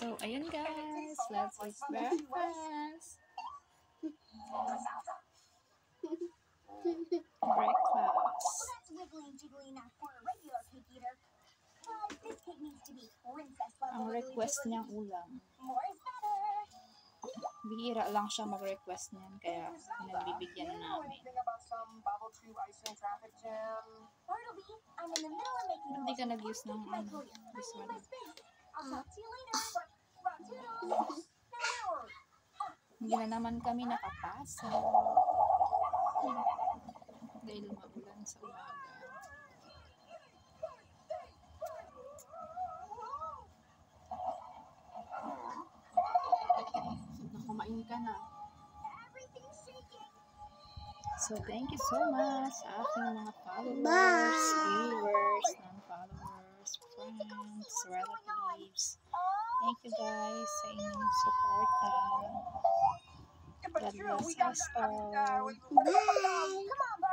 So, ayun guys, let's eat breakfast. Breakfast. Ang request niyang ulam. Bihira lang siya mag-request niyan, kaya pinagbibigyan na namin. Hindi ka nag-use ng this one. Hindi na naman kami nakapasok. Dahil maulan sa umaga. Kumain ka na. So, thank you so much sa aking mga followers, viewers, non-followers, friends, relatives. Thank you guys sa inyong suporta. God bless us all. Bye!